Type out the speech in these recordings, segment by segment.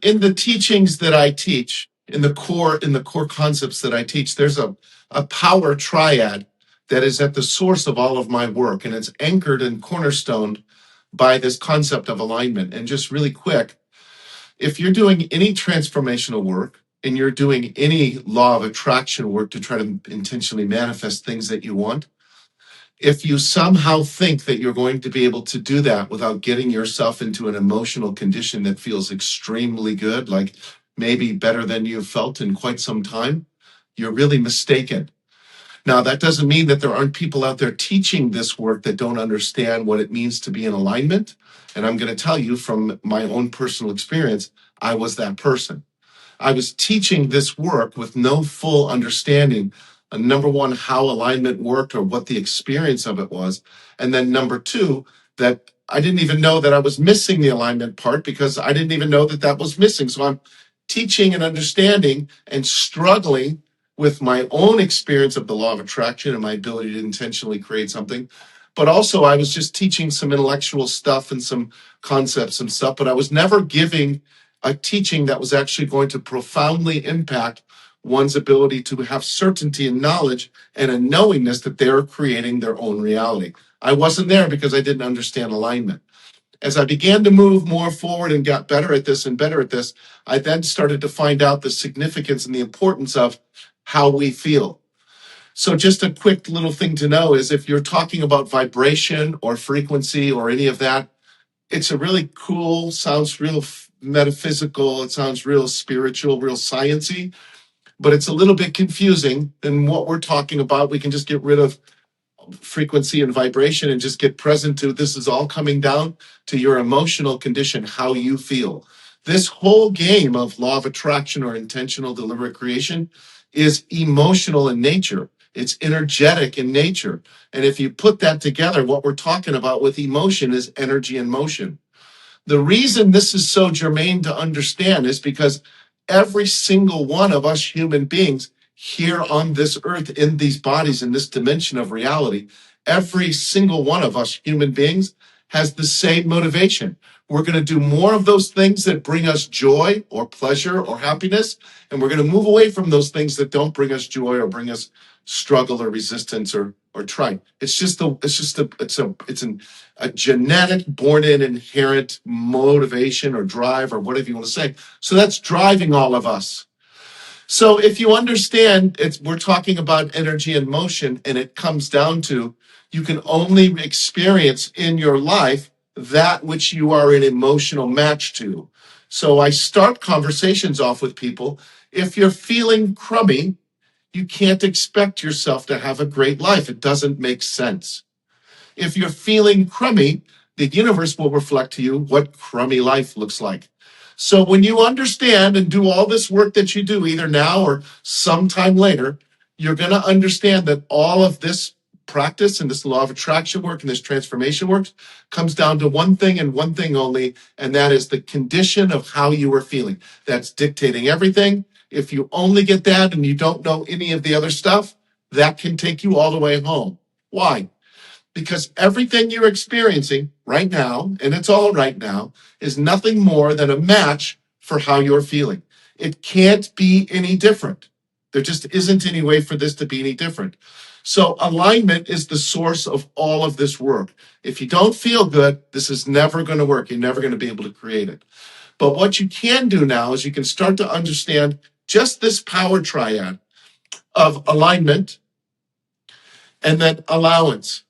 In the teachings that I teach, in the core concepts that I teach, there's a power triad that is at the source of all of my work, and it's anchored and cornerstoned by this concept of alignment. And just really quick, if you're doing any transformational work and you're doing any law of attraction work to try to intentionally manifest things that you want, if you somehow think that you're going to be able to do that without getting yourself into an emotional condition that feels extremely good, like maybe better than you've felt in quite some time, you're really mistaken. Now, that doesn't mean that there aren't people out there teaching this work that don't understand what it means to be in alignment. And I'm going to tell you from my own personal experience, I was that person. I was teaching this work with no full understanding, number one, how alignment worked or what the experience of it was. And then number two, that I didn't even know that I was missing the alignment part because I didn't even know that that was missing. So I'm teaching and understanding and struggling with my own experience of the law of attraction and my ability to intentionally create something. But also I was just teaching some intellectual stuff and some concepts and stuff, but I was never giving a teaching that was actually going to profoundly impact one's ability to have certainty and knowledge and a knowingness that they're creating their own reality. I wasn't there because I didn't understand alignment. As I began to move more forward and got better at this and better at this, I then started to find out the significance and the importance of how we feel. So just a quick little thing to know is if you're talking about vibration or frequency or any of that, it's a really cool, sounds real metaphysical, it sounds real spiritual, real sciencey, but it's a little bit confusing. And what we're talking about, we can just get rid of frequency and vibration and just get present to this is all coming down to your emotional condition, how you feel. This whole game of law of attraction or intentional deliberate creation is emotional in nature. It's energetic in nature. And if you put that together, what we're talking about with emotion is energy and motion. The reason this is so germane to understand is because every single one of us human beings here on this earth, in these bodies, in this dimension of reality, every single one of us human beings has the same motivation. We're going to do more of those things that bring us joy or pleasure or happiness, and we're going to move away from those things that don't bring us joy or bring us struggle or resistance or triumph. It's a genetic, born-in, inherent motivation or drive or whatever you want to say. So that's driving all of us. So if you understand, we're talking about energy and motion, and it comes down to you can only experience in your life that which you are an emotional match to. So I start conversations off with people. If you're feeling crummy, you can't expect yourself to have a great life. It doesn't make sense. If you're feeling crummy, the universe will reflect to you what crummy life looks like. So when you understand and do all this work that you do, either now or sometime later, you're going to understand that all of this practice and this law of attraction work and this transformation work comes down to one thing and one thing only, and that is the condition of how you are feeling. That's dictating everything. If you only get that and you don't know any of the other stuff, that can take you all the way home. Why? Because everything you're experiencing right now, and it's all right now, is nothing more than a match for how you're feeling. It can't be any different. There just isn't any way for this to be any different. So alignment is the source of all of this work. If you don't feel good, this is never going to work. You're never going to be able to create it. But what you can do now is you can start to understand just this power triad of alignment and then allowance.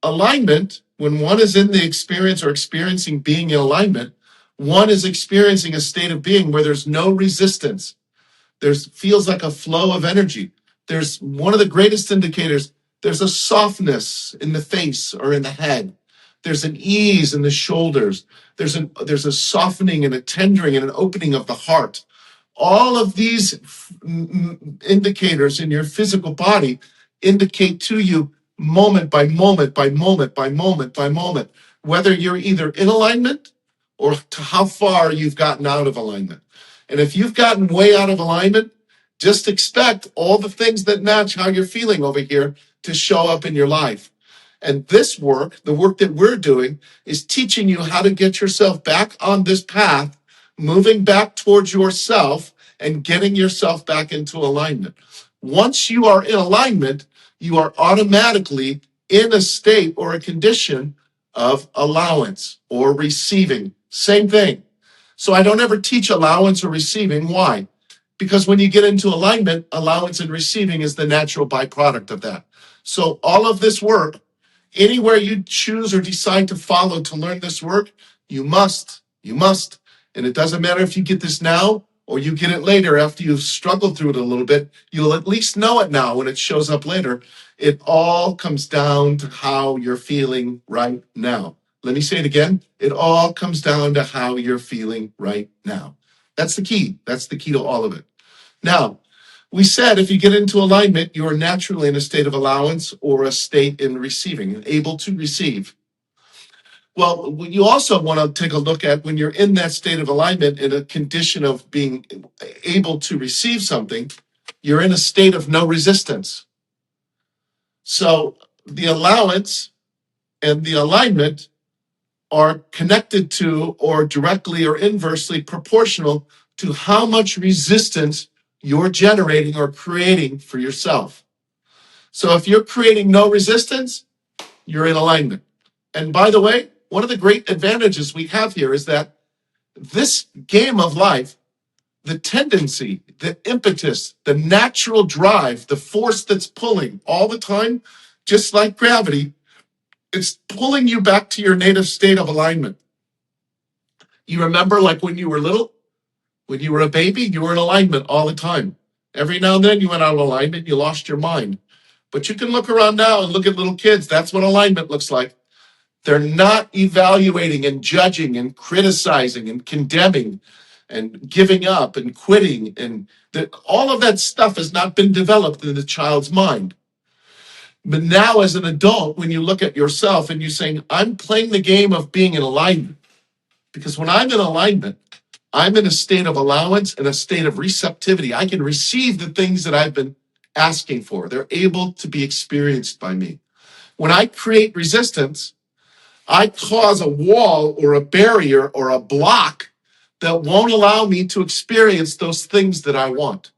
Alignment, when one is in the experience or experiencing being in alignment, one is experiencing a state of being where there's no resistance. There's feels like a flow of energy. There's one of the greatest indicators. There's a softness in the face or in the head. There's an ease in the shoulders. There's a softening and a tendering and an opening of the heart. All of these indicators in your physical body indicate to you moment by moment by moment by moment by moment, whether you're either in alignment or to how far you've gotten out of alignment. And if you've gotten way out of alignment, just expect all the things that match how you're feeling over here to show up in your life. And this work, the work that we're doing, is teaching you how to get yourself back on this path moving back towards yourself and getting yourself back into alignment. Once you are in alignment, you are automatically in a state or a condition of allowance or receiving. Same thing. So I don't ever teach allowance or receiving. Why? Because when you get into alignment, allowance and receiving is the natural byproduct of that. So all of this work, anywhere you choose or decide to follow to learn this work, you must. And it doesn't matter if you get this now or you get it later after you've struggled through it a little bit, you'll at least know it now when it shows up later. It all comes down to how you're feeling right now. Let me say it again. It all comes down to how you're feeling right now. That's the key. That's the key to all of it. Now, we said if you get into alignment, you are naturally in a state of allowance or a state in receiving, able to receive. Well, you also want to take a look at when you're in that state of alignment, in a condition of being able to receive something, you're in a state of no resistance. So the allowance and the alignment are connected to, or directly or inversely proportional to, how much resistance you're generating or creating for yourself. So if you're creating no resistance, you're in alignment. And by the way, one of the great advantages we have here is that this game of life, the tendency, the impetus, the natural drive, the force that's pulling all the time, just like gravity, it's pulling you back to your native state of alignment. You remember, like when you were little, when you were a baby, you were in alignment all the time. Every now and then you went out of alignment, you lost your mind. But you can look around now and look at little kids. That's what alignment looks like. They're not evaluating and judging and criticizing and condemning and giving up and quitting. And all of that stuff has not been developed in the child's mind. But now as an adult, when you look at yourself and you're saying, I'm playing the game of being in alignment. Because when I'm in alignment, I'm in a state of allowance and a state of receptivity. I can receive the things that I've been asking for. They're able to be experienced by me. When I create resistance, I cause a wall or a barrier or a block that won't allow me to experience those things that I want.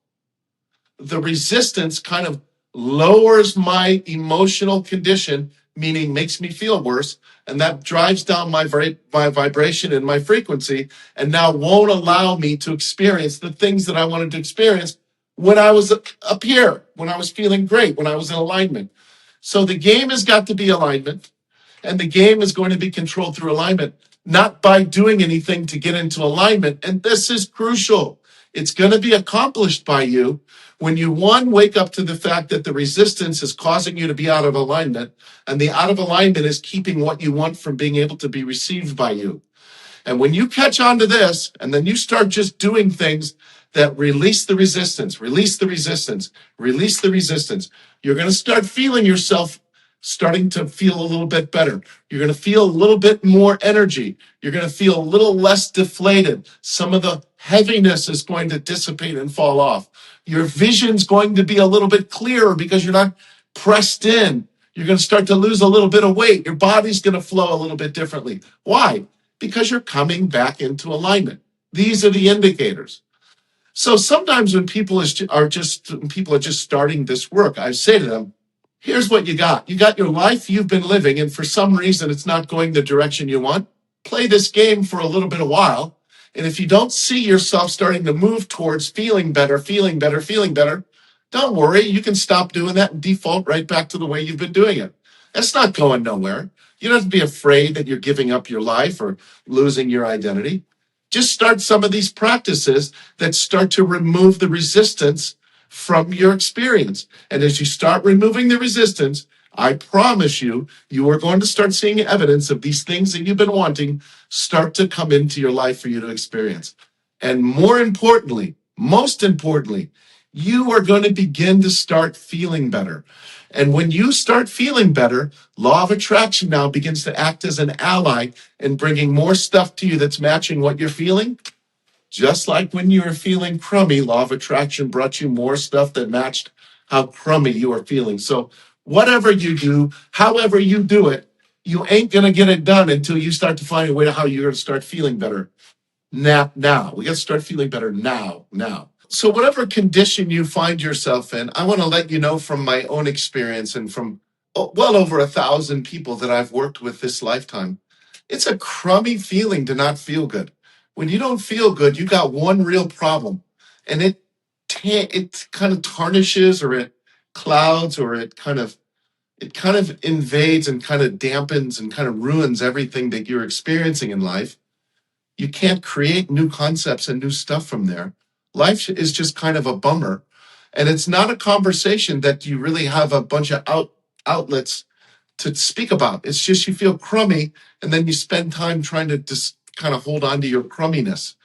The resistance kind of lowers my emotional condition, meaning makes me feel worse, and that drives down my vibration and my frequency, and now won't allow me to experience the things that I wanted to experience when I was up here, when I was feeling great, when I was in alignment. So the game has got to be alignment. And the game is going to be controlled through alignment, not by doing anything to get into alignment. And this is crucial. It's going to be accomplished by you when you, one, wake up to the fact that the resistance is causing you to be out of alignment, and the out of alignment is keeping what you want from being able to be received by you. And when you catch on to this, and then you start just doing things that release the resistance, you're going to start feeling yourself starting to feel a little bit better. You're going to feel a little bit more energy. You're going to feel a little less deflated. Some of the heaviness is going to dissipate and fall off. Your vision's going to be a little bit clearer because you're not pressed in. You're going to start to lose a little bit of weight. Your body's going to flow a little bit differently. Why? Because you're coming back into alignment. These are the indicators. So sometimes when people are just starting this work, I say to them, here's what you got. You got your life you've been living, and for some reason it's not going the direction you want. Play this game for a little bit of while. And if you don't see yourself starting to move towards feeling better, don't worry. You can stop doing that and default right back to the way you've been doing it. That's not going nowhere. You don't have to be afraid that you're giving up your life or losing your identity. Just start some of these practices that start to remove the resistance from your experience. And as you start removing the resistance, I promise you, you are going to start seeing evidence of these things that you've been wanting start to come into your life for you to experience. And more importantly, most importantly, you are going to begin to start feeling better. And when you start feeling better, law of attraction now begins to act as an ally in bringing more stuff to you that's matching what you're feeling. Just like when you were feeling crummy, law of attraction brought you more stuff that matched how crummy you are feeling. So whatever you do, however you do it, you ain't going to get it done until you start to find a way to how you're going to start feeling better. Now. We got to start feeling better now. So whatever condition you find yourself in, I want to let you know from my own experience and from well over 1,000 people that I've worked with this lifetime. It's a crummy feeling to not feel good. When you don't feel good, you got one real problem, and it kind of tarnishes, or it clouds, or it kind of invades and kind of dampens and kind of ruins everything that you're experiencing in life. You can't create new concepts and new stuff from there. Life is just kind of a bummer. And it's not a conversation that you really have a bunch of outlets to speak about. It's just you feel crummy, and then you spend time trying to just kind of hold on to your crumminess.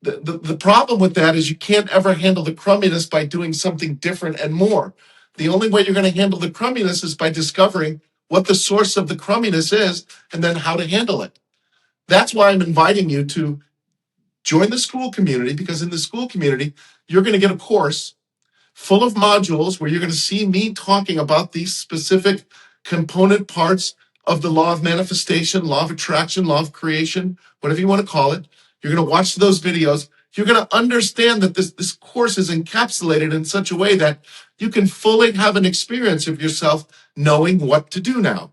The problem with that is you can't ever handle the crumminess by doing something different and more. The only way you're going to handle the crumminess is by discovering what the source of the crumminess is and then how to handle it. That's why I'm inviting you to join the Skool community, because in the Skool community, you're going to get a course full of modules where you're going to see me talking about these specific component parts of the law of manifestation, law of attraction, law of creation, whatever you want to call it. You're going to watch those videos. You're going to understand that this course is encapsulated in such a way that you can fully have an experience of yourself knowing what to do now.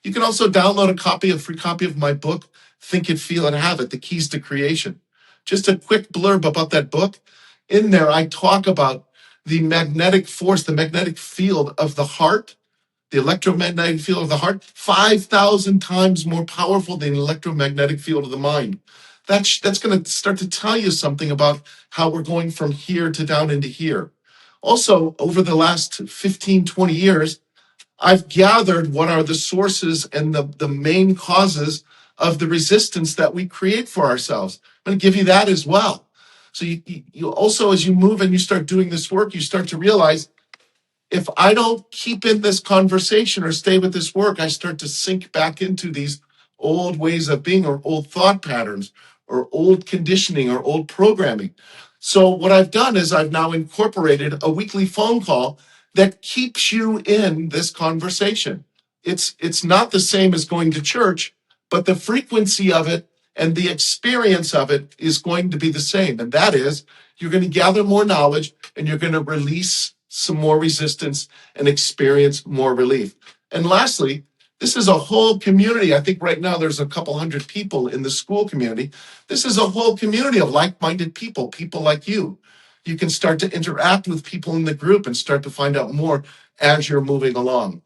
You can also download a free copy of my book, Think It, Feel It, Have It, The Keys to Creation. Just a quick blurb about that book. In there, I talk about the magnetic force, the magnetic field of the heart, the electromagnetic field of the heart, 5,000 times more powerful than the electromagnetic field of the mind. That's going to start to tell you something about how we're going from here to down into here. Also, over the last 15, 20 years, I've gathered what are the sources and the main causes of the resistance that we create for ourselves. I'm going to give you that as well. So you also, as you move and you start doing this work, you start to realize, if I don't keep in this conversation or stay with this work, I start to sink back into these old ways of being, or old thought patterns, or old conditioning, or old programming. So what I've done is I've now incorporated a weekly phone call that keeps you in this conversation. It's not the same as going to church, but the frequency of it and the experience of it is going to be the same. And that is, you're going to gather more knowledge, and you're going to release some more resistance and experience more relief. And lastly, this is a whole community. I think right now there's a couple hundred people in the Skool community. This is a whole community of like-minded people like you. You can start to interact with people in the group and start to find out more as you're moving along.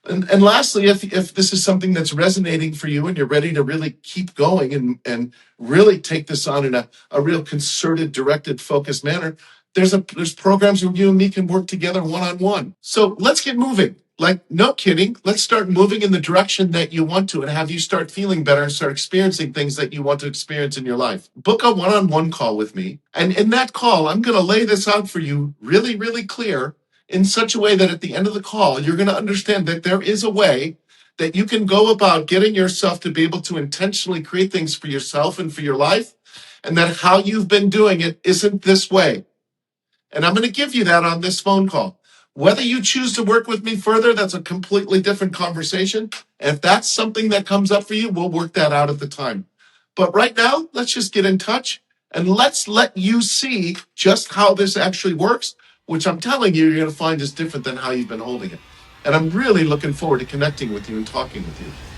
And lastly, if this is something that's resonating for you and you're ready to really keep going and really take this on in a real concerted, directed, focused manner, there's programs where you and me can work together one-on-one. So let's get moving. Like, no kidding. Let's start moving in the direction that you want to, and have you start feeling better and start experiencing things that you want to experience in your life. Book a one-on-one call with me. And in that call, I'm going to lay this out for you really, really clear, in such a way that at the end of the call, you're going to understand that there is a way that you can go about getting yourself to be able to intentionally create things for yourself and for your life, and that how you've been doing it isn't this way. And I'm going to give you that on this phone call. Whether you choose to work with me further, that's a completely different conversation. And if that's something that comes up for you, we'll work that out at the time. But right now, let's just get in touch, and let's let you see just how this actually works, which I'm telling you, you're going to find is different than how you've been holding it. And I'm really looking forward to connecting with you and talking with you.